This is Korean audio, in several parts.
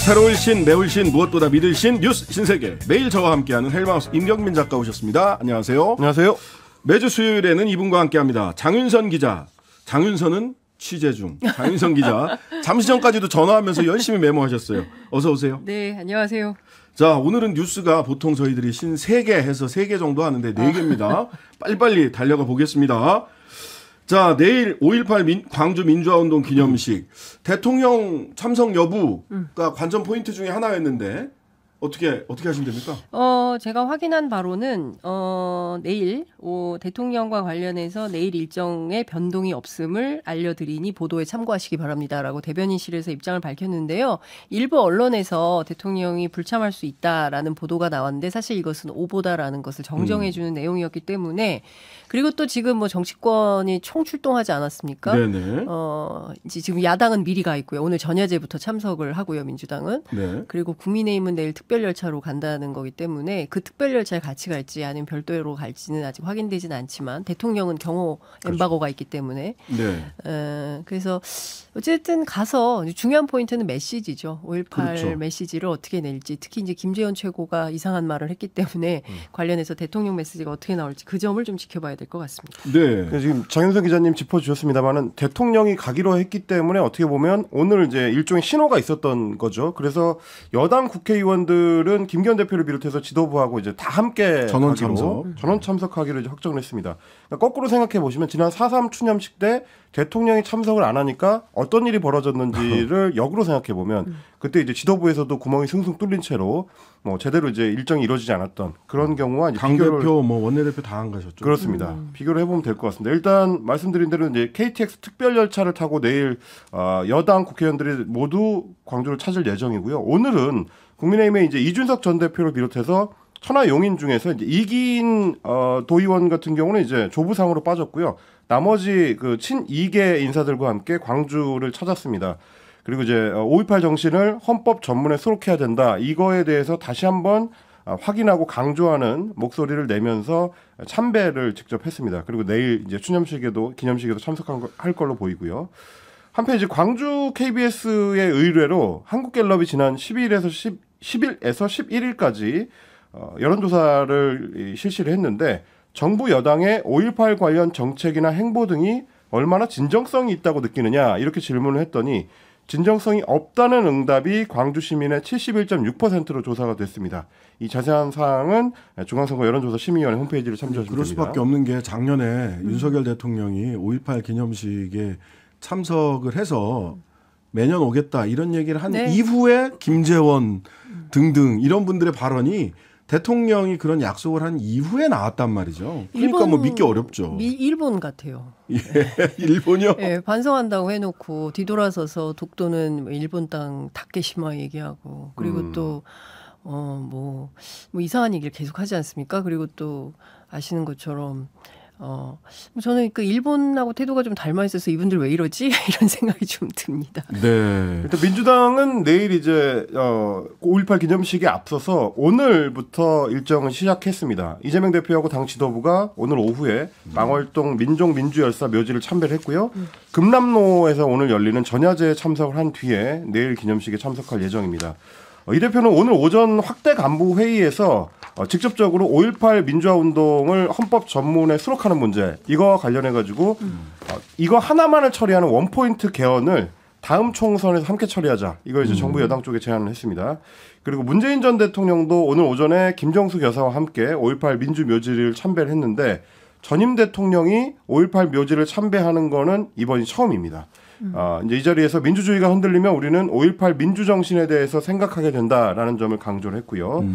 새로울 신, 매울 신, 무엇보다 믿을 신, 뉴스 신세계. 매일 저와 함께하는 헬마우스 임경민 작가 오셨습니다. 안녕하세요. 안녕하세요. 매주 수요일에는 이분과 함께합니다. 장윤선 기자. 장윤선은 취재 중. 장윤선 기자. 잠시 전까지도 전화하면서 열심히 메모하셨어요. 어서 오세요. 네, 안녕하세요. 자, 오늘은 뉴스가 보통 저희들이 신 3개 해서 3개 정도 하는데 4개입니다. 빨리빨리 달려가 보겠습니다. 자, 내일 5.18 광주 민주화운동 기념식 대통령 참석 여부가 관전 포인트 중에 하나였는데 어떻게 하시면 됩니까? 제가 확인한 바로는 내일 대통령과 관련해서 내일 일정에 변동이 없음을 알려드리니 보도에 참고하시기 바랍니다라고 대변인실에서 입장을 밝혔는데요. 일부 언론에서 대통령이 불참할 수 있다라는 보도가 나왔는데 사실 이것은 오보다라는 것을 정정해주는 내용이었기 때문에 그리고 또 지금 뭐 정치권이 총출동하지 않았습니까? 네네. 이제 지금 야당은 미리 가 있고요. 오늘 전야제부터 참석을 하고요. 민주당은. 네. 그리고 국민의힘은 내일 특별열차로 간다는 거기 때문에 그 특별열차에 같이 갈지 아니면 별도로 갈지는 아직 확인되지는 않지만 대통령은 경호 엠바고가 있기 때문에 네. 그래서 어쨌든 가서 중요한 포인트는 메시지죠. 5.18 그렇죠. 메시지를 어떻게 낼지 특히 이제 김재원 최고가 이상한 말을 했기 때문에 관련해서 대통령 메시지가 어떻게 나올지 그 점을 좀 지켜봐야 될 것 같습니다. 네. 지금 장윤선 기자님 짚어주셨습니다만은 대통령이 가기로 했기 때문에 어떻게 보면 오늘 이제 일종의 신호가 있었던 거죠. 그래서 여당 국회의원들은 김기현 대표를 비롯해서 지도부하고 이제 다 함께 전원 참석하기로 이제 확정을 했습니다. 그러니까 거꾸로 생각해 보시면 지난 4.3 추념식 때 대통령이 참석을 안 하니까 어떤 일이 벌어졌는지를 역으로 생각해 보면 그때 이제 지도부에서도 구멍이 숭숭 뚫린 채로 뭐 제대로 이제 일정이 이루어지지 않았던 그런 경우와 이제 당대표, 뭐 원내대표 다 안 가셨죠. 그렇습니다. 비교를 해보면 될 것 같습니다. 일단 말씀드린 대로 이제 KTX 특별 열차를 타고 내일 여당 국회의원들이 모두 광주를 찾을 예정이고요. 오늘은 국민의힘의 이제 이준석 전 대표를 비롯해서 천하 용인 중에서 이제 이긴 도의원 같은 경우는 이제 조부상으로 빠졌고요. 나머지 그 친이계 인사들과 함께 광주를 찾았습니다. 그리고 이제 5.18 정신을 헌법 전문에 수록해야 된다. 이거에 대해서 다시 한번 확인하고 강조하는 목소리를 내면서 참배를 직접 했습니다. 그리고 내일 이제 기념식에도 참석할 걸로 보이고요. 한편 이제 광주 KBS의 의뢰로 한국갤럽이 지난 10일에서 11일까지 여론조사를 실시를 했는데 정부 여당의 5.18 관련 정책이나 행보 등이 얼마나 진정성이 있다고 느끼느냐 이렇게 질문을 했더니 진정성이 없다는 응답이 광주 시민의 71.6%로 조사가 됐습니다. 이 자세한 사항은 중앙선거 여론조사 심의위원회 홈페이지를 참조하시면 그럴 됩니다. 수밖에 없는 게 작년에 윤석열 대통령이 5.18 기념식에 참석을 해서 매년 오겠다 이런 얘기를 한 이후에 김재원 등등 이런 분들의 발언이 대통령이 그런 약속을 한 이후에 나왔단 말이죠. 그러니까 뭐 믿기 어렵죠. 일본 같아요. 예, 일본이요? 네, 반성한다고 해놓고 뒤돌아서서 독도는 일본 땅 다케시마 얘기하고 그리고 또 뭐 이상한 얘기를 계속 하지 않습니까? 그리고 또 아시는 것처럼 저는 그 일본하고 태도가 좀 닮아 있어서 이분들 왜 이러지? 이런 생각이 좀 듭니다. 네. 일단 민주당은 내일 이제 5.18 기념식에 앞서서 오늘부터 일정을 시작했습니다. 이재명 대표하고 당 지도부가 오늘 오후에 망월동 민족민주열사 묘지를 참배를 했고요. 금남로에서 오늘 열리는 전야제에 참석을 한 뒤에 내일 기념식에 참석할 예정입니다. 이 대표는 오늘 오전 확대 간부 회의에서 직접적으로 5.18 민주화운동을 헌법 전문에 수록하는 문제 이거 관련해가지고 이거 하나만을 처리하는 원포인트 개헌을 다음 총선에서 함께 처리하자. 이거 이제 정부 여당 쪽에 제안을 했습니다. 그리고 문재인 전 대통령도 오늘 오전에 김정숙 여사와 함께 5.18 민주묘지를 참배를 했는데 전임 대통령이 5.18 묘지를 참배하는 거는 이번이 처음입니다. 이제 이 자리에서 민주주의가 흔들리면 우리는 5.18 민주정신에 대해서 생각하게 된다라는 점을 강조를 했고요.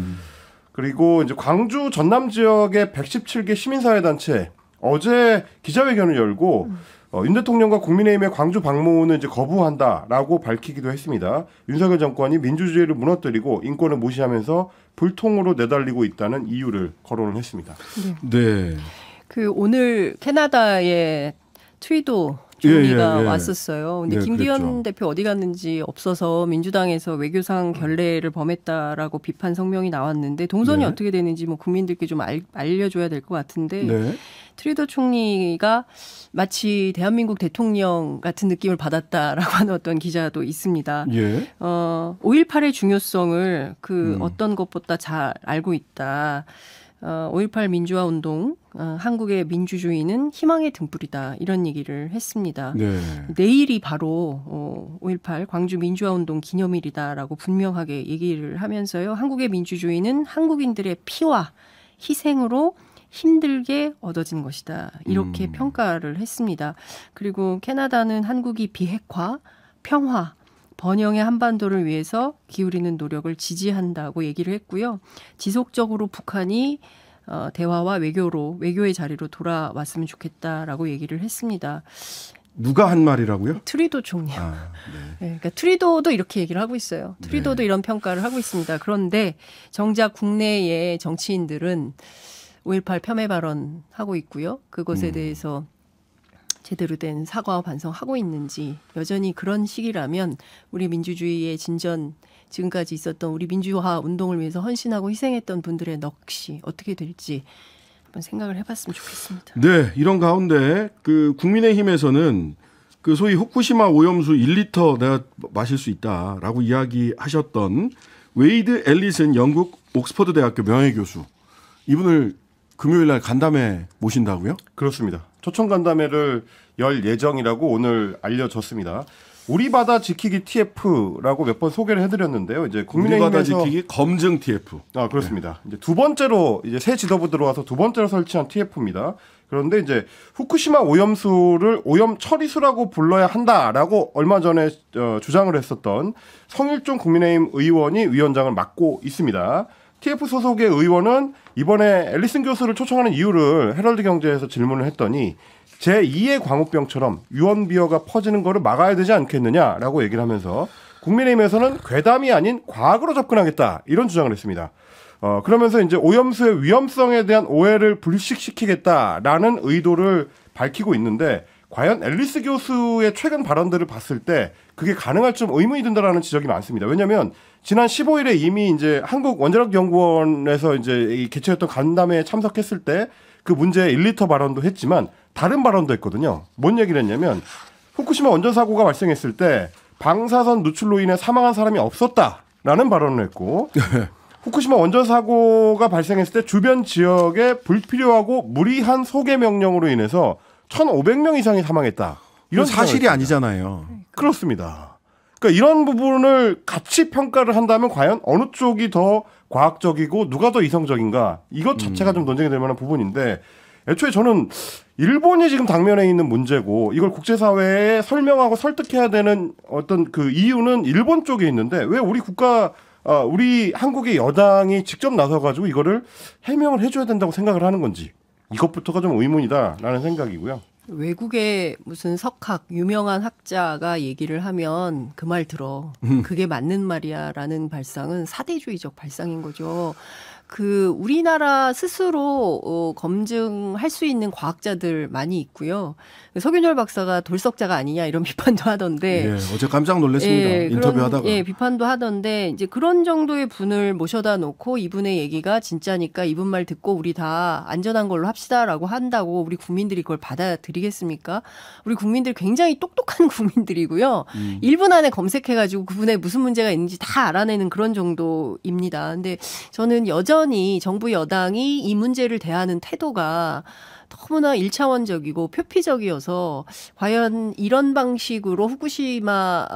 그리고 이제 광주 전남 지역의 117개 시민사회단체 어제 기자회견을 열고 윤 대통령과 국민의힘의 광주 방문을 이제 거부한다라고 밝히기도 했습니다. 윤석열 정권이 민주주의를 무너뜨리고 인권을 무시하면서 불통으로 내달리고 있다는 이유를 거론을 했습니다. 네. 그 오늘 캐나다의 트위도 총리가 예. 왔었어요. 근데 네, 김기현 그랬죠. 대표 어디 갔는지 없어서 민주당에서 외교상 결례를 범했다라고 비판 성명이 나왔는데 동선이 네. 어떻게 되는지 뭐 국민들께 좀 알려줘야 될 것 같은데 네. 트루도 총리가 마치 대한민국 대통령 같은 느낌을 받았다라고 하는 어떤 기자도 있습니다. 예. 5.18의 중요성을 어떤 것보다 잘 알고 있다. 5.18 민주화 운동, 한국의 민주주의는 희망의 등불이다. 이런 얘기를 했습니다. 네. 내일이 바로 5.18 광주 민주화 운동 기념일이다라고 분명하게 얘기를 하면서요. 한국의 민주주의는 한국인들의 피와 희생으로 힘들게 얻어진 것이다. 이렇게 평가를 했습니다. 그리고 캐나다는 한국이 비핵화, 평화, 번영의 한반도를 위해서 기울이는 노력을 지지한다고 얘기를 했고요. 지속적으로 북한이 대화와 외교의 자리로 돌아왔으면 좋겠다라고 얘기를 했습니다. 누가 한 말이라고요? 트루도 총리요. 네. 네, 그러니까 트루도도 이렇게 얘기를 하고 있어요. 트루도도 이런 평가를 하고 있습니다. 그런데 정작 국내의 정치인들은 5.18 폄훼 발언하고 있고요. 그것에 대해서 제대로 된 사과와 반성하고 있는지 여전히 그런 시기라면 우리 민주주의의 진전 지금까지 있었던 우리 민주화 운동을 위해서 헌신하고 희생했던 분들의 넋이 어떻게 될지 한번 생각을 해봤으면 좋겠습니다. 네, 이런 가운데 그 국민의힘에서는 그 소위 후쿠시마 오염수 1리터 내가 마실 수 있다라고 이야기하셨던 웨이드 앨리슨 영국 옥스퍼드 대학교 명예교수 이분을 금요일 날 간담회 모신다고요? 그렇습니다. 초청 간담회를 열 예정이라고 오늘 알려졌습니다. 우리 바다 지키기 TF라고 몇 번 소개를 해드렸는데요. 이제 우리 바다 국민의힘에서 지키기 검증 TF. 그렇습니다. 이제 두 번째로 이제 새 지도부 들어와서 두 번째로 설치한 TF입니다. 그런데 이제 후쿠시마 오염수를 오염 처리수라고 불러야 한다라고 얼마 전에 주장을 했었던 성일종 국민의힘 의원이 위원장을 맡고 있습니다. TF 소속의 의원은 이번에 앨리슨 교수를 초청하는 이유를 헤럴드 경제에서 질문을 했더니 제2의 광우병처럼 유언비어가 퍼지는 거를 막아야 되지 않겠느냐라고 얘기를 하면서 국민의힘에서는 괴담이 아닌 과학으로 접근하겠다 이런 주장을 했습니다. 그러면서 이제 오염수의 위험성에 대한 오해를 불식시키겠다라는 의도를 밝히고 있는데 과연 앨리스 교수의 최근 발언들을 봤을 때 그게 가능할 좀 의문이 든다라는 지적이 많습니다. 왜냐하면 지난 15일에 이미 이제 한국원자력연구원에서 이제 개최했던 간담회에 참석했을 때 그 문제의 1리터 발언도 했지만 다른 발언도 했거든요. 뭔 얘기를 했냐면 후쿠시마 원전 사고가 발생했을 때 방사선 누출로 인해 사망한 사람이 없었다라는 발언을 했고 후쿠시마 원전 사고가 발생했을 때 주변 지역에 불필요하고 무리한 소개 명령으로 인해서 1,500명 이상이 사망했다. 이런 사실이 아니잖아요. 그렇습니다. 그러니까 이런 부분을 같이 평가를 한다면 과연 어느 쪽이 더 과학적이고 누가 더 이성적인가 이것 자체가 좀 논쟁이 될 만한 부분인데 애초에 저는 일본이 지금 당면에 있는 문제고 이걸 국제사회에 설명하고 설득해야 되는 어떤 그 이유는 일본 쪽에 있는데 왜 우리 한국의 여당이 직접 나서가지고 이거를 해명을 해줘야 된다고 생각을 하는 건지 이것부터가 좀 의문이다라는 생각이고요. 외국의 무슨 석학 유명한 학자가 얘기를 하면 그 말 들어. 그게 맞는 말이야라는 발상은 사대주의적 발상인 거죠. 우리나라 스스로 검증할 수 있는 과학자들 많이 있고요. 서균열 박사가 돌석자가 아니냐 이런 비판도 하던데. 예, 어제 깜짝 놀랐습니다. 인터뷰하다가. 비판도 하던데 이제 그런 정도의 분을 모셔다 놓고 이분의 얘기가 진짜니까 이분 말 듣고 우리 다 안전한 걸로 합시다라고 한다고 우리 국민들이 그걸 받아들이겠습니까? 우리 국민들 굉장히 똑똑한 국민들이고요. 1분 안에 검색해가지고 그분의 무슨 문제가 있는지 다 알아내는 그런 정도입니다. 근데 저는 여전히 정부 여당이 이 문제를 대하는 태도가 너무나 1차원적이고 표피적이어서 과연 이런 방식으로 후쿠시마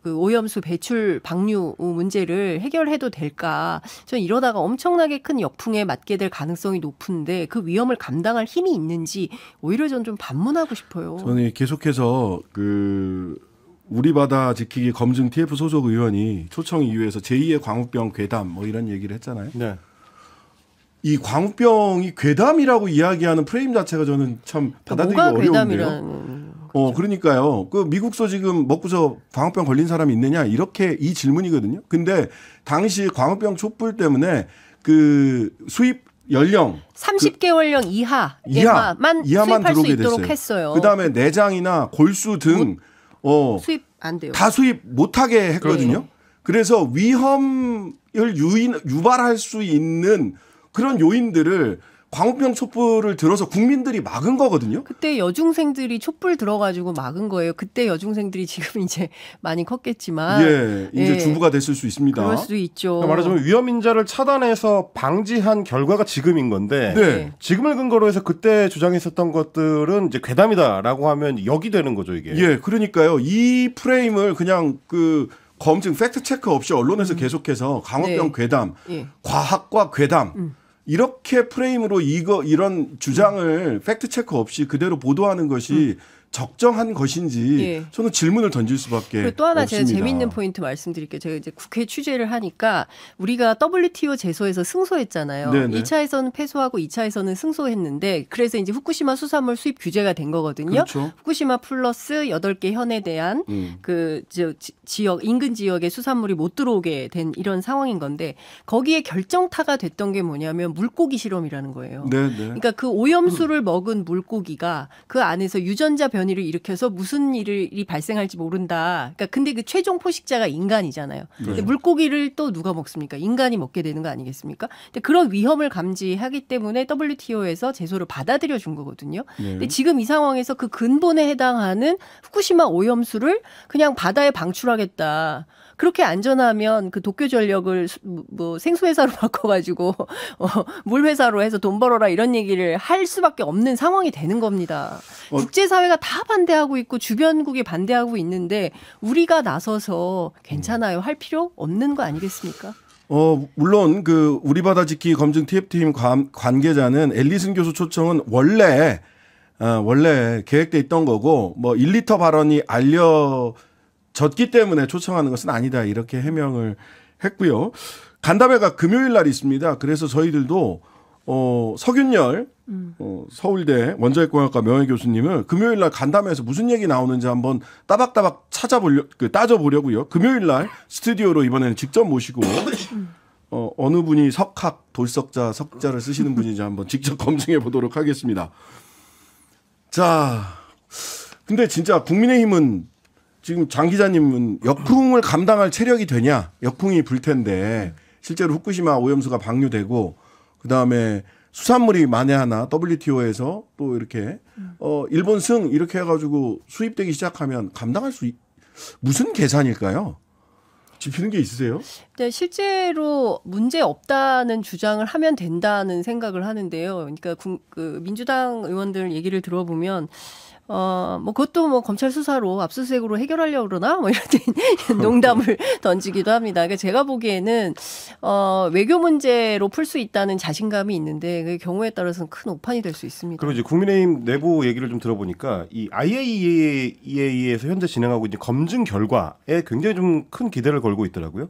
그 오염수 배출 방류 문제를 해결해도 될까? 저는 이러다가 엄청나게 큰 역풍에 맞게 될 가능성이 높은데 그 위험을 감당할 힘이 있는지 오히려 전 좀 반문하고 싶어요. 저는 계속해서 우리 바다 지키기 검증 TF 소속 의원이 초청 이유에서 제2의 광우병 괴담 뭐 이런 얘기를 했잖아요. 네. 이 광우병이 괴담이라고 이야기하는 프레임 자체가 저는 참 받아들이기 어려운데요. 그러니까요. 미국서 지금 먹고서 광우병 걸린 사람이 있느냐 이렇게 이 질문이거든요. 근데 당시 광우병 촛불 때문에 수입 연령 30개월령 이하만 수입할 수 들어오게 있도록 됐어요. 했어요. 그다음에 내장이나 골수 등 수입 안 돼요. 다 수입 못하게 했거든요. 네. 그래서 위험을 유발할 수 있는 그런 요인들을 광우병 촛불을 들어서 국민들이 막은 거거든요. 그때 여중생들이 촛불 들어가지고 막은 거예요. 그때 여중생들이 지금 이제 많이 컸겠지만. 예, 이제 예. 주부가 됐을 수 있습니다. 그럴 수도 있죠. 그러니까 말하자면 위험인자를 차단해서 방지한 결과가 지금인 건데 네. 지금을 근거로 해서 그때 주장했었던 것들은 이제 괴담이다라고 하면 역이 되는 거죠 이게. 예, 그러니까요. 이 프레임을 그냥 그 검증 팩트 체크 없이 언론에서 계속해서 광우병 네. 괴담, 예. 과학과 괴담 이렇게 프레임으로 이런 주장을 팩트 체크 없이 그대로 보도하는 것이 적정한 것인지 예. 저는 질문을 던질 수밖에 그리고 또 하나 없습니다. 제가 재미있는 포인트 말씀드릴게요. 제가 이제 국회 취재를 하니까 우리가 WTO 제소에서 승소했잖아요. 네네. 1차에서는 패소하고 2차에서는 승소했는데 그래서 이제 후쿠시마 수산물 수입 규제가 된 거거든요. 그렇죠. 후쿠시마 플러스 8개 현에 대한 지역 인근 지역의 수산물이 못 들어오게 된 이런 상황인 건데 거기에 결정타가 됐던 게 뭐냐면 물고기 실험이라는 거예요. 네네. 그러니까 그 오염수를 먹은 물고기가 그 안에서 유전자 변이를 일으켜서 무슨 일이 발생할지 모른다. 그러니까 근데 그 최종 포식자가 인간이잖아요. 근데 물고기를 또 누가 먹습니까? 인간이 먹게 되는 거 아니겠습니까? 근데 그런 위험을 감지하기 때문에 WTO에서 제소를 받아들여 준 거거든요. 근데 지금 이 상황에서 그 근본에 해당하는 후쿠시마 오염수를 그냥 바다에 방출하겠다. 그렇게 안전하면 그 도쿄 전력을 뭐 생수회사로 바꿔가지고 물회사로 해서 돈 벌어라 이런 얘기를 할 수밖에 없는 상황이 되는 겁니다. 국제사회가 다 반대하고 있고 주변국이 반대하고 있는데 우리가 나서서 괜찮아요 할 필요 없는 거 아니겠습니까? 물론 그 우리 바다 지키 검증 TF팀 관계자는 앨리슨 교수 초청은 원래 계획돼 있던 거고 뭐 1리터 발언이 졌기 때문에 초청하는 것은 아니다 이렇게 해명을 했고요. 간담회가 금요일 날 있습니다. 그래서 저희들도 서균열 서울대 원자핵공학과 명예교수님을 금요일 날 간담회에서 무슨 얘기 나오는지 한번 따박따박 따져보려고요. 금요일 날 스튜디오로 이번에는 직접 모시고 어느 분이 석자를 쓰시는 분인지 한번 직접 검증해 보도록 하겠습니다. 자, 근데 진짜 국민의힘은 지금 장 기자님은 역풍을 감당할 체력이 되냐? 역풍이 불 텐데 실제로 후쿠시마 오염수가 방류되고 그다음에 수산물이 만에 하나 WTO에서 또 이렇게 일본 승 이렇게 해가지고 수입되기 시작하면 감당할 무슨 계산일까요? 짚히는 게 있으세요? 네, 실제로 문제 없다는 주장을 하면 된다는 생각을 하는데요. 그러니까 그 민주당 의원들 얘기를 들어보면 뭐 그것도 뭐 검찰 수사로 압수수색으로 해결하려고 그러나 뭐 이런 농담을 던지기도 합니다. 그러니까 제가 보기에는 외교 문제로 풀 수 있다는 자신감이 있는데 그 경우에 따라서는 큰 오판이 될 수 있습니다. 그리고 이제 국민의힘 내부 얘기를 좀 들어보니까 이 IAEA에서 현재 진행하고 있는 검증 결과에 굉장히 좀 큰 기대를 걸고 있더라고요.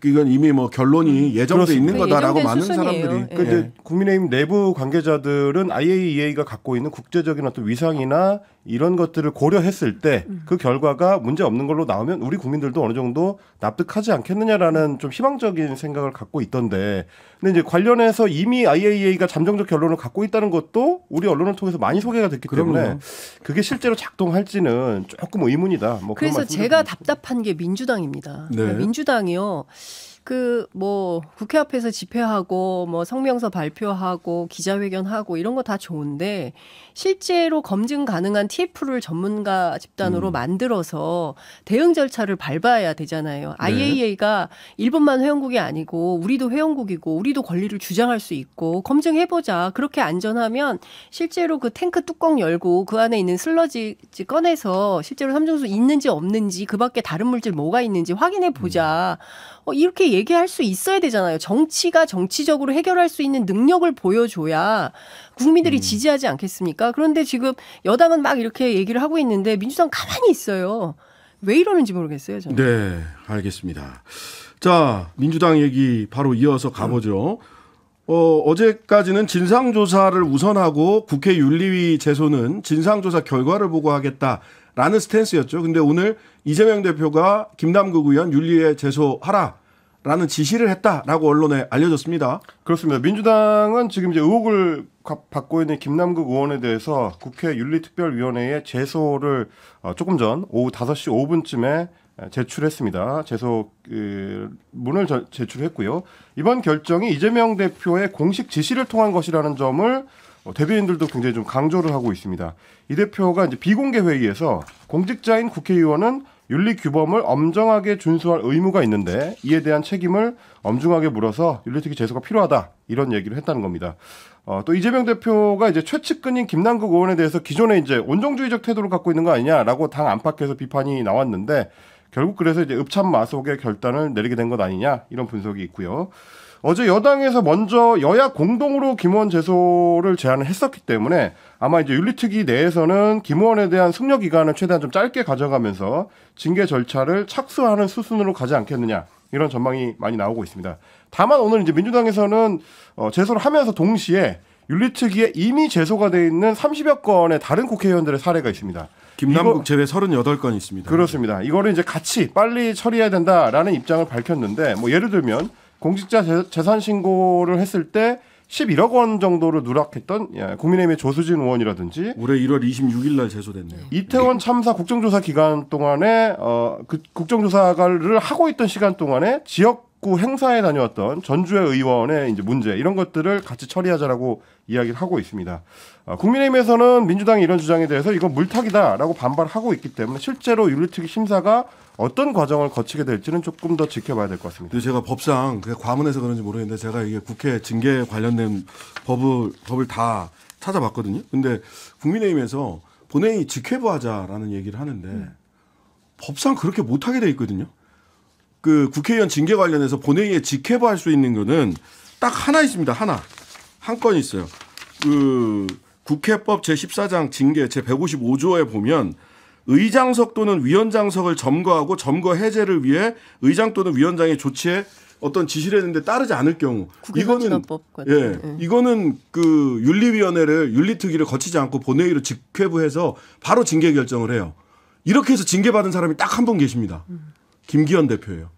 이건 이미 뭐 결론이 예정돼 있는 거다라고 많은 수순이에요. 사람들이. 근데 국민의힘 내부 관계자들은 IAEA가 갖고 있는 국제적인 어떤 위상이나 이런 것들을 고려했을 때 그 결과가 문제 없는 걸로 나오면 우리 국민들도 어느 정도 납득하지 않겠느냐라는 좀 희망적인 생각을 갖고 있던데 근데 이제 관련해서 이미 IAEA가 잠정적 결론을 갖고 있다는 것도 우리 언론을 통해서 많이 소개가 됐기 때문에 그게 실제로 작동할지는 조금 의문이다. 뭐 그래서 제가 답답한 게 민주당입니다. 네. 그러니까 민주당이요. 국회 앞에서 집회하고 뭐 성명서 발표하고 기자회견하고 이런 거 다 좋은데 실제로 검증 가능한 TF를 전문가 집단으로 만들어서 대응 절차를 밟아야 되잖아요. IAEA가 일본만 회원국이 아니고 우리도 회원국이고 우리도 권리를 주장할 수 있고 검증해보자. 그렇게 안전하면 실제로 그 탱크 뚜껑 열고 그 안에 있는 슬러지 꺼내서 실제로 삼중수 있는지 없는지 그 밖에 다른 물질 뭐가 있는지 확인해보자. 이렇게 얘기할 수 있어야 되잖아요. 정치가 정치적으로 해결할 수 있는 능력을 보여줘야 국민들이 지지하지 않겠습니까? 그런데 지금 여당은 막 이렇게 얘기를 하고 있는데 민주당 가만히 있어요. 왜 이러는지 모르겠어요. 저는. 네, 알겠습니다. 자, 민주당 얘기 바로 이어서 가보죠. 어제까지는 진상조사를 우선하고 국회 윤리위 제소는 진상조사 결과를 보고 하겠다라는 스탠스였죠. 근데 오늘 이재명 대표가 김남국 의원 윤리위에 제소하라. 라는 지시를 했다라고 언론에 알려졌습니다. 그렇습니다. 민주당은 지금 이제 의혹을 받고 있는 김남국 의원에 대해서 국회 윤리특별위원회에 제소를 조금 전 오후 5시 5분쯤에 제출했습니다. 제소 문을 제출했고요. 이번 결정이 이재명 대표의 공식 지시를 통한 것이라는 점을 대변인들도 굉장히 좀 강조를 하고 있습니다. 이 대표가 이제 비공개 회의에서 공직자인 국회의원은 윤리 규범을 엄정하게 준수할 의무가 있는데 이에 대한 책임을 엄중하게 물어서 윤리특위 제소가 필요하다 이런 얘기를 했다는 겁니다. 또 이재명 대표가 이제 최측근인 김남국 의원에 대해서 기존에 이제 온정주의적 태도를 갖고 있는 거 아니냐라고 당 안팎에서 비판이 나왔는데 결국 그래서 이제 읍참마속의 결단을 내리게 된 것 아니냐 이런 분석이 있고요. 어제 여당에서 먼저 여야 공동으로 김 의원 제소를 제안을 했었기 때문에 아마 이제 윤리특위 내에서는 김 의원에 대한 숙려 기간을 최대한 좀 짧게 가져가면서 징계 절차를 착수하는 수순으로 가지 않겠느냐 이런 전망이 많이 나오고 있습니다. 다만 오늘 이제 민주당에서는 제소를 하면서 동시에 윤리특위에 이미 제소가 돼 있는 30여 건의 다른 국회의원들의 사례가 있습니다. 김남국 제외 38건 있습니다. 그렇습니다. 이거를 이제 같이 빨리 처리해야 된다라는 입장을 밝혔는데 뭐 예를 들면 공직자 재산 신고를 했을 때 11억 원 정도를 누락했던 국민의힘의 조수진 의원이라든지 올해 1월 26일 날 제소됐네요. 이태원 참사 국정조사 기간 동안에 그 국정조사를 하고 있던 시간 동안에 지역구 행사에 다녀왔던 전주의 의원의 이제 문제 이런 것들을 같이 처리하자라고 이야기를 하고 있습니다. 국민의힘에서는 민주당의 이런 주장에 대해서 이건 물타기다라고 반발하고 있기 때문에 실제로 윤리특위 심사가 어떤 과정을 거치게 될지는 조금 더 지켜봐야 될 것 같습니다. 근데 제가 법상 과문해서 그런지 모르겠는데 제가 이게 국회 징계 관련된 법을 다 찾아봤거든요. 근데 국민의힘에서 본회의 직회부하자라는 얘기를 하는데 법상 그렇게 못하게 돼 있거든요. 그 국회의원 징계 관련해서 본회의에 직회부할 수 있는 거는 딱 하나 있습니다. 한 건 있어요. 그 국회법 제14장 징계 제155조에 보면 의장석 또는 위원장석을 점거하고 점거 해제를 위해 의장 또는 위원장의 조치에 어떤 지시를 했는데 따르지 않을 경우 이거는 이거는 그 윤리위원회를 윤리특위를 거치지 않고 본회의로 직회부해서 바로 징계 결정을 해요. 이렇게 해서 징계받은 사람이 딱 한 분 계십니다. 김기현 대표예요.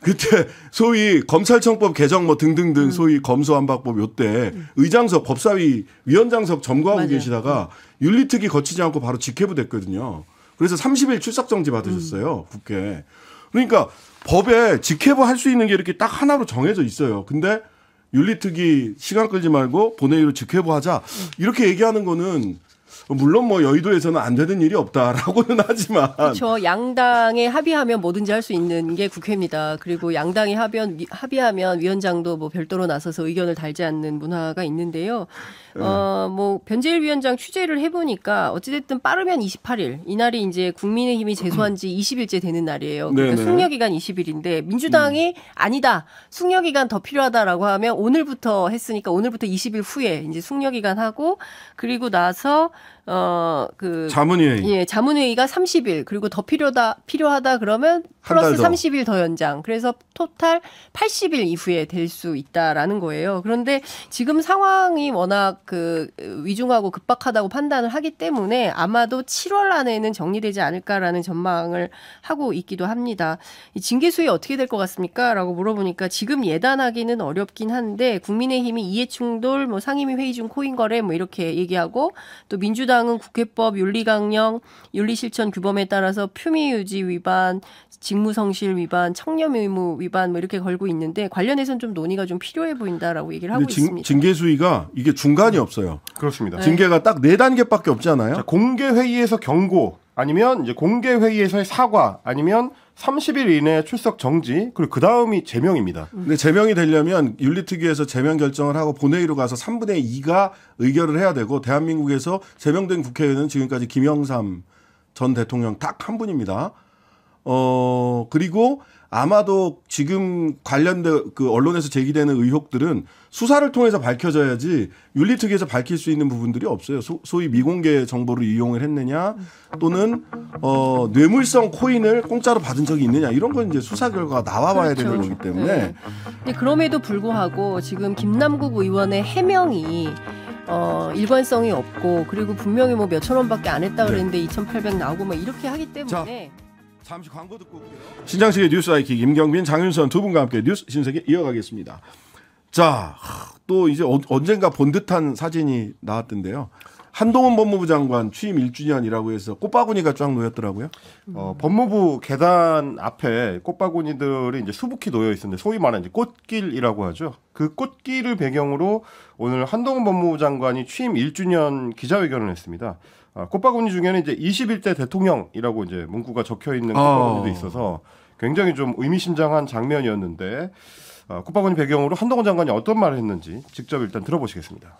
그때 소위 검찰청법 개정 뭐 등등등 소위 검수완박법 요때 의장석 법사위 위원장석 점거하고 맞아요. 계시다가 윤리특위 거치지 않고 바로 직회부 됐거든요. 그래서 30일 출석정지 받으셨어요. 국회. 그러니까 법에 직회부 할 수 있는 게 이렇게 딱 하나로 정해져 있어요. 근데 윤리특위 시간 끌지 말고 본회의로 직회부하자 이렇게 얘기하는 거는 물론 뭐 여의도에서는 안 되는 일이 없다라고는 하지만 그렇죠. 양당에 합의하면 뭐든지 할 수 있는 게 국회입니다. 그리고 양당이 합의하면 위원장도 뭐 별도로 나서서 의견을 달지 않는 문화가 있는데요. 뭐 변재일 위원장 취재를 해보니까 어찌됐든 빠르면 28일 이날이 이제 국민의힘이 제소한 지 20일째 되는 날이에요. 그러니까 네네. 숙려기간 20일인데 민주당이 아니다 숙려기간 더 필요하다라고 하면 오늘부터 했으니까 오늘부터 20일 후에 이제 숙려기간 하고 그리고 나서 자문회의. 예, 자문회의가 30일 그리고 더 필요하다 그러면 한달 플러스 더. 30일 더 연장. 그래서 토탈 80일 이후에 될 수 있다라는 거예요. 그런데 지금 상황이 워낙 그 위중하고 급박하다고 판단을 하기 때문에 아마도 7월 안에는 정리되지 않을까라는 전망을 하고 있기도 합니다. 이 징계 수위 어떻게 될 것 같습니까? 라고 물어보니까 지금 예단하기는 어렵긴 한데 국민의힘이 이해충돌, 뭐 상임위 회의 중 코인거래 뭐 이렇게 얘기하고 또 민주당은 국회법 윤리강령, 윤리실천 규범에 따라서 표미유지 위반, 직무성실 위반, 청렴의무 위반 뭐 이렇게 걸고 있는데 관련해서는 좀 논의가 좀 필요해 보인다라고 얘기를 하고 있습니다. 징계 수위가 이게 중간이 없어요. 그렇습니다. 징계가 딱 4단계밖에 없잖아요. 자, 공개 회의에서 경고 아니면 이제 공개 회의에서의 사과 아니면 30일 이내 출석 정지 그리고 그 다음이 제명입니다. 근데 제명이 되려면 윤리특위에서 제명 결정을 하고 본회의로 가서 3분의 2가 의결을 해야 되고 대한민국에서 제명된 국회의원은 지금까지 김영삼 전 대통령 딱 한 분입니다. 그리고 아마도 지금 관련된 그 언론에서 제기되는 의혹들은 수사를 통해서 밝혀져야지 윤리특위에서 밝힐 수 있는 부분들이 없어요. 소위 미공개 정보를 이용을 했느냐 또는 뇌물성 코인을 공짜로 받은 적이 있느냐 이런 건 이제 수사 결과가 나와봐야 되는 거기 때문에. 네. 근데 그럼에도 불구하고 지금 김남국 의원의 해명이 일관성이 없고 그리고 분명히 뭐 몇천 원밖에 안 했다 그랬는데 2,800 나오고 막 이렇게 하기 때문에. 잠시 광고 듣고 올게요. 신장식의 뉴스 아이킥 김경민, 장윤선 두 분과 함께 뉴스 신세계 이어가겠습니다. 자, 또 이제 언젠가 본 듯한 사진이 나왔던데요. 한동훈 법무부 장관 취임 1주년이라고 해서 꽃바구니가 쫙 놓였더라고요. 법무부 계단 앞에 꽃바구니들이 이제 수북히 놓여 있었는데 소위 말하는 이제 꽃길이라고 하죠. 그 꽃길을 배경으로 오늘 한동훈 법무부 장관이 취임 1주년 기자회견을 했습니다. 꽃바구니 중에는 이제 21대 대통령이라고 이제 문구가 적혀 있는 꽃바구니도 있어서 굉장히 좀 의미심장한 장면이었는데 꽃바구니 배경으로 한동훈 장관이 어떤 말을 했는지 직접 일단 들어보시겠습니다.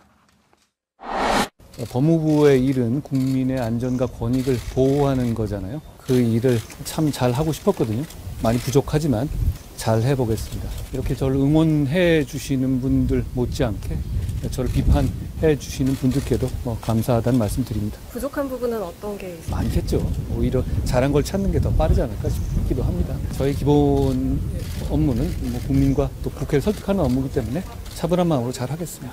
법무부의 일은 국민의 안전과 권익을 보호하는 거잖아요. 그 일을 참 잘 하고 싶었거든요. 많이 부족하지만 잘 해보겠습니다. 이렇게 저를 응원해 주시는 분들 못지않게 저를 비판해 주시는 분들께도 감사하다는 말씀 드립니다. 부족한 부분은 어떤 게 있어요? 많겠죠. 오히려 잘한 걸 찾는 게 더 빠르지 않을까 싶기도 합니다. 저희 기본 업무는 국민과 또 국회를 설득하는 업무이기 때문에 차분한 마음으로 잘 하겠습니다.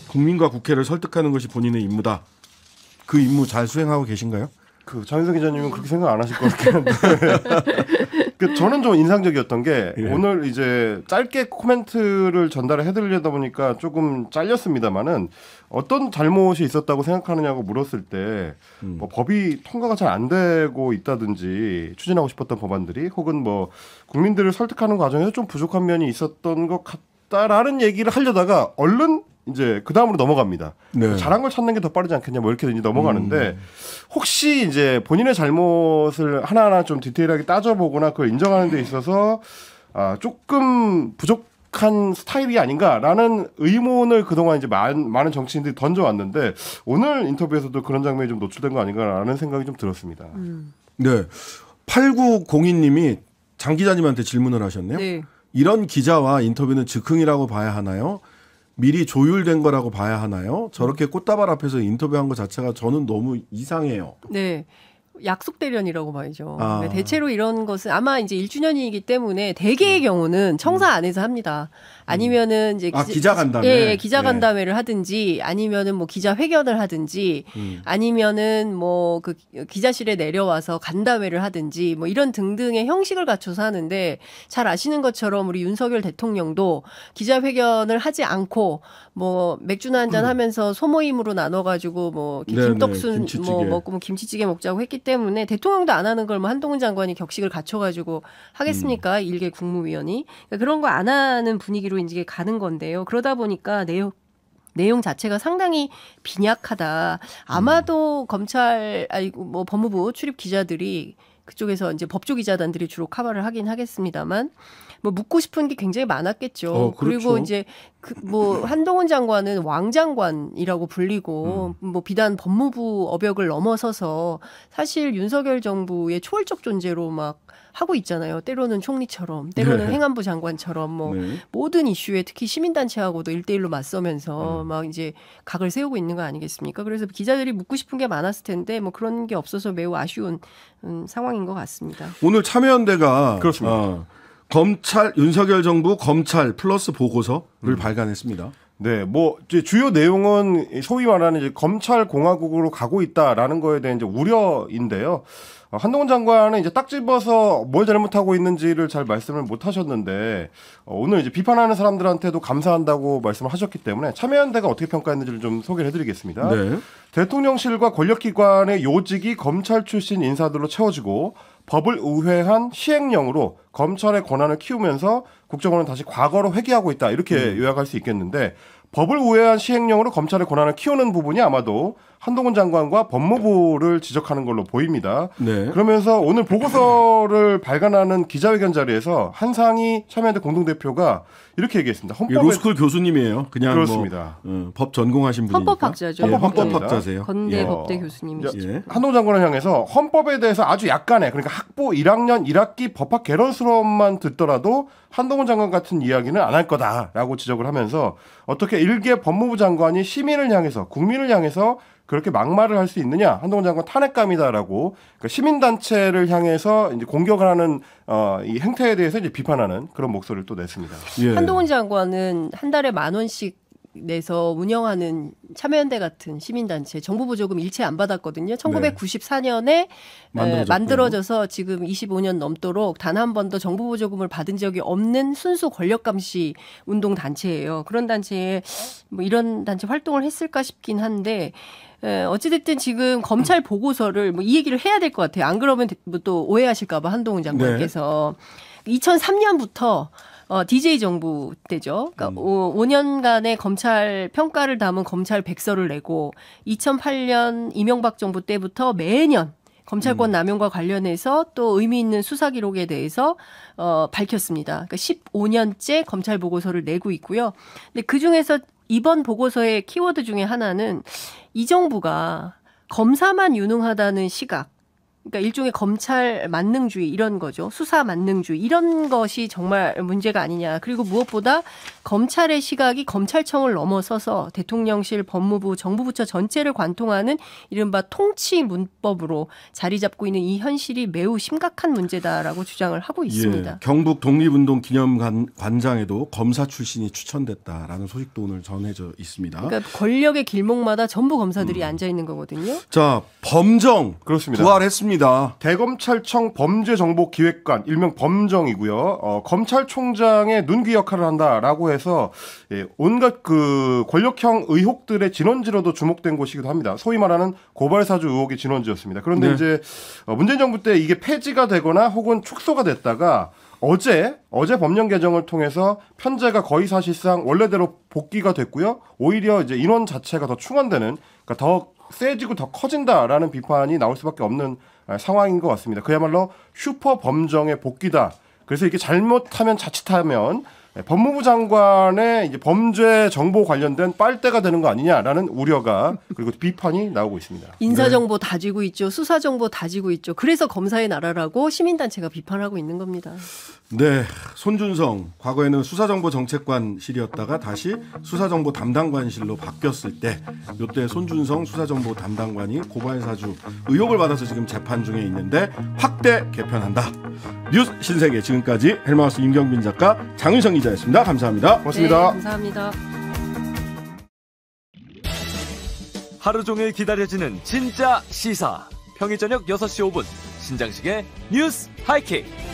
국민과 국회를 설득하는 것이 본인의 임무다. 그 임무 잘 수행하고 계신가요? 장윤선 기자님은 그렇게 생각 안 하실 것 같긴 한데 저는 좀 인상적이었던 게 오늘 이제 짧게 코멘트를 전달을 해드리려다 보니까 조금 잘렸습니다만은 어떤 잘못이 있었다고 생각하느냐고 물었을 때 뭐 법이 통과가 잘 안 되고 있다든지 추진하고 싶었던 법안들이 혹은 뭐 국민들을 설득하는 과정에서 좀 부족한 면이 있었던 것 같다라는 얘기를 하려다가 얼른 이제 그 다음으로 넘어갑니다. 네. 잘한 걸 찾는 게 더 빠르지 않겠냐 뭐 이렇게 이제 넘어가는데 혹시 이제 본인의 잘못을 하나하나 좀 디테일하게 따져보거나 그걸 인정하는 데 있어서 조금 부족한 스타일이 아닌가라는 의문을 그동안 이제 많은 정치인들이 던져왔는데 오늘 인터뷰에서도 그런 장면이 좀 노출된 거 아닌가라는 생각이 좀 들었습니다. 네. 8902님이 장 기자님한테 질문을 하셨네요. 네. 이런 기자와 인터뷰는 즉흥이라고 봐야 하나요? 미리 조율된 거라고 봐야 하나요? 저렇게 꽃다발 앞에서 인터뷰한 것 자체가 저는 너무 이상해요. 네. 약속 대련이라고 봐야죠. 네, 대체로 이런 것은 아마 이제 1주년이기 때문에 대개의 경우는 청사 안에서 합니다. 아니면은 이제 기자간담회. 예, 기자간담회를 하든지 아니면은 뭐 기자회견을 하든지 아니면은 뭐 그 기자실에 내려와서 간담회를 하든지 뭐 이런 등등의 형식을 갖춰서 하는데 잘 아시는 것처럼 우리 윤석열 대통령도 기자회견을 하지 않고 뭐 맥주나 한잔 하면서 소모임으로 나눠가지고 뭐 김떡순 뭐 먹고 뭐 김치찌개 먹자고 했기 때문에 대통령도 안 하는 걸 뭐 한동훈 장관이 격식을 갖춰가지고 하겠습니까? 일개 국무위원이. 그러니까 그런 거 안 하는 분위기로 이제 가는 건데요. 그러다 보니까 내용 자체가 상당히 빈약하다. 아마도 검찰 뭐 법무부 출입 기자들이 그쪽에서 이제 법조 기자단들이 주로 커버를 하긴 하겠습니다만 뭐 묻고 싶은 게 굉장히 많았겠죠. 그렇죠. 그리고 이제 뭐 한동훈 장관은 왕장관이라고 불리고 뭐 비단 법무부 업역을 넘어서서 사실 윤석열 정부의 초월적 존재로 막 하고 있잖아요. 때로는 총리처럼, 때로는 행안부 장관처럼 뭐 모든 이슈에 특히 시민단체하고도 1대1로 맞서면서 막 이제 각을 세우고 있는 거 아니겠습니까? 그래서 기자들이 묻고 싶은 게 많았을 텐데 뭐 그런 게 없어서 매우 아쉬운 상황인 것 같습니다. 오늘 참여연대가 그렇습니다. 검찰 윤석열 정부 검찰 플러스 보고서를 발간했습니다. 네, 뭐 이제 주요 내용은 소위 말하는 이제 검찰 공화국으로 가고 있다라는 거에 대한 이제 우려인데요. 한동훈 장관은 이제 딱 집어서 뭘 잘못하고 있는지를 잘 말씀을 못 하셨는데 오늘 이제 비판하는 사람들한테도 감사한다고 말씀을 하셨기 때문에 참여연대가 어떻게 평가했는지를 좀 소개를 해드리겠습니다. 네. 대통령실과 권력기관의 요직이 검찰 출신 인사들로 채워지고 법을 우회한 시행령으로 검찰의 권한을 키우면서 국정원은 다시 과거로 회귀하고 있다 이렇게 요약할 수 있겠는데 법을 우회한 시행령으로 검찰의 권한을 키우는 부분이 아마도 한동훈 장관과 법무부를 지적하는 걸로 보입니다. 네. 그러면서 오늘 보고서를 발간하는 기자회견 자리에서 한상희 참여연대 공동대표가 이렇게 얘기했습니다. 로스쿨 교수님이에요. 그냥 그렇습니다. 뭐, 법 전공하신 분이니까. 헌법학자죠. 헌법학자세요. 건대 법대 교수님이시죠. 예. 한동훈 장관을 향해서 헌법에 대해서 아주 약간의 그러니까 학부 1학년 1학기 법학 개론스러움만 듣더라도 한동훈 장관 같은 이야기는 안 할 거다라고 지적을 하면서 어떻게 일개 법무부 장관이 시민을 향해서 국민을 향해서 그렇게 막말을 할 수 있느냐? 한동훈 장관 탄핵감이다라고 그러니까 시민단체를 향해서 이제 공격을 하는 이 행태에 대해서 이제 비판하는 그런 목소리를 또 냈습니다. 예. 한동훈 장관은 한 달에 10,000원씩 내서 운영하는 참여연대 같은 시민단체 정부 보조금 일체 안 받았거든요. 1994년에 만들어져서 지금 25년 넘도록 단 한 번도 정부 보조금을 받은 적이 없는 순수 권력감시 운동 단체예요. 그런 단체에 뭐 이런 단체 활동을 했을까 싶긴 한데 어찌됐든 지금 검찰 보고서를 뭐 이 얘기를 해야 될 것 같아요. 안 그러면 또 오해하실까 봐 한동훈 장관께서 2003년부터 DJ 정부 때죠. 그러니까 5년간의 검찰 평가를 담은 검찰 백서를 내고 2008년 이명박 정부 때부터 매년 검찰권 남용과 관련해서 또 의미 있는 수사 기록에 대해서 밝혔습니다. 그러니까 15년째 검찰 보고서를 내고 있고요. 근데 그중에서 이번 보고서의 키워드 중에 하나는 이 정부가 검사만 유능하다는 시각, 그러니까 일종의 검찰 만능주의 이런 거죠. 수사 만능주의 이런 것이 정말 문제가 아니냐. 그리고 무엇보다 검찰의 시각이 검찰청을 넘어서서 대통령실, 법무부, 정부 부처 전체를 관통하는 이른바 통치 문법으로 자리 잡고 있는 이 현실이 매우 심각한 문제다라고 주장을 하고 있습니다. 예, 경북 독립운동 기념관장에도 검사 출신이 추천됐다라는 소식도 오늘 전해져 있습니다. 그러니까 권력의 길목마다 전부 검사들이 앉아 있는 거거든요. 자, 범정 그렇습니다. 부활했습니다. 대검찰청 범죄정보기획관 일명 범정이고요. 검찰총장의 눈귀 역할을 한다라고 해서 온갖 그 권력형 의혹들의 진원지로도 주목된 곳이기도 합니다. 소위 말하는 고발사주 의혹의 진원지였습니다. 그런데 이제 문재인 정부 때 이게 폐지가 되거나 혹은 축소가 됐다가 어제 법령 개정을 통해서 편제가 거의 사실상 원래대로 복귀가 됐고요. 오히려 이제 인원 자체가 더 충원되는, 그러니까 더 세지고 더 커진다라는 비판이 나올 수밖에 없는 상황인 것 같습니다. 그야말로 슈퍼 범정의 복귀다. 그래서 이게 잘못하면 자칫하면 법무부 장관의 이제 범죄 정보 관련된 빨대가 되는 거 아니냐라는 우려가 그리고 비판이 나오고 있습니다. 인사정보 다지고 있죠. 수사정보 다지고 있죠. 그래서 검사의 나라라고 시민단체가 비판하고 있는 겁니다. 네, 손준성 과거에는 수사정보정책관실이었다가 다시 수사정보 담당관실로 바뀌었을 때 이때 손준성 수사정보 담당관이 고발사주 의혹을 받아서 지금 재판 중에 있는데 확대 개편한다. 뉴스 신세계 지금까지 헬마우스 임경빈 작가 장윤성 기자였습니다. 감사합니다. 고맙습니다. 네, 감사합니다. 하루 종일 기다려지는 진짜 시사. 평일 저녁 6시 5분 신장식의 뉴스 하이킥.